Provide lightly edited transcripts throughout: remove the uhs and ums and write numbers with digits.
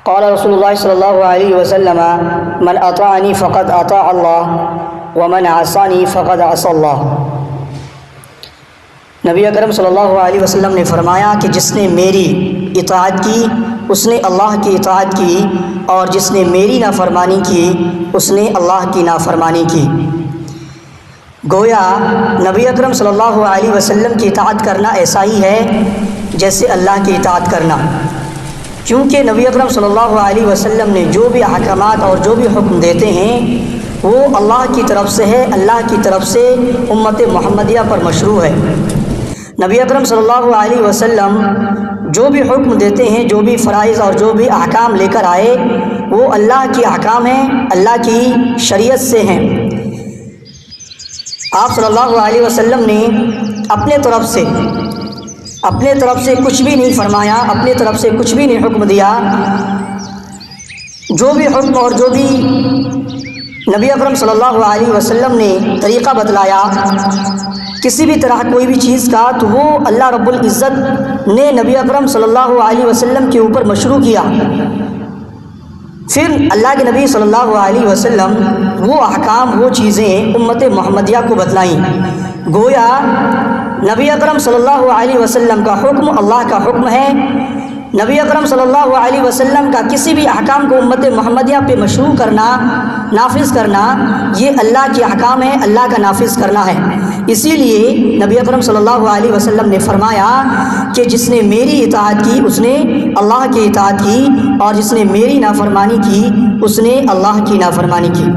قال رسول اللہ صلی اللہ علیہ وسلم من اطاعنی فقد اطاع اللہ ومن عصانی فقد عصى اللہ۔ نبی اکرم صلی اللہ علیہ وسلم نے فرمایا کہ جس نے میری اطاعت کی اس نے اللہ کی اطاعت کی، اور جس نے میری نافرمانی کی اس نے اللہ کی نافرمانی کی۔ گویا نبی اکرم صلی اللہ علیہ وسلم کی اطاعت کرنا ایسا ہی ہے جیسے اللہ کی اطاعت کرنا، کیونکہ نبی اکرم صلی اللہ علیہ وسلم نے جو بھی احکامات اور جو بھی حکم دیتے ہیں وہ اللہ کی طرف سے ہے، اللہ کی طرف سے امت محمدیہ پر مشروع ہے۔ نبی اکرم صلی اللہ علیہ وسلم جو بھی حکم دیتے ہیں، جو بھی فرائض اور جو بھی احکام لے کر آئے وہ اللہ کی احکام ہیں، اللہ کی شریعت سے ہیں۔ آپ صلی اللہ علیہ وسلم نے اپنے طرف سے کچھ بھی نہیں فرمایا، اپنے طرف سے کچھ بھی نہیں حکم دیا۔ جو بھی حکم اور جو بھی نبی اکرم صلی اللہ علیہ وسلم نے طریقہ بتلایا کسی بھی طرح کوئی بھی چیز کا، تو وہ اللہ رب العزت نے نبی اکرم صلی اللہ علیہ وسلم کے اوپر مشروع کیا۔ پھر اللہ کے نبی صلی اللہ علیہ وسلم وہ احکام، وہ چیزیں امت محمدیہ کو بتلائیں۔ گویا نبی اکرم صلی اللہ علیہ وسلم کا حکم اللہ کا حکم ہے۔ نبی اکرم صلی اللہ علیہ وسلم کا کسی بھی احکام کو امت محمدیہ پہ مشروع کرنا، نافذ کرنا، یہ اللہ کے احکام ہے، اللہ کا نافذ کرنا ہے۔ اسی لیے نبی اکرم صلی اللہ علیہ وسلم نے فرمایا کہ جس نے میری اطاعت کی اس نے اللہ کی اطاعت کی، اور جس نے میری نافرمانی کی اس نے اللہ کی نافرمانی کی۔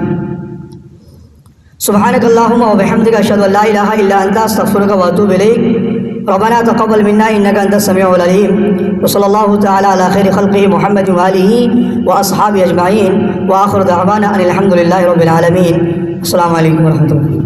سبحانک اللہم و بحمدک اشہد ان لا الہ الا انت استغفرک و اتوب الیک۔ ربنا تقبل منا انک انت السمیع العلیم، وصلی اللہ تعالی علی خیر خلقہ محمد وآلہ واصحابہ اجمعین، وآخر دعوانا ان الحمد للہ رب العالمین۔ السلام علیکم ورحمۃ اللہ۔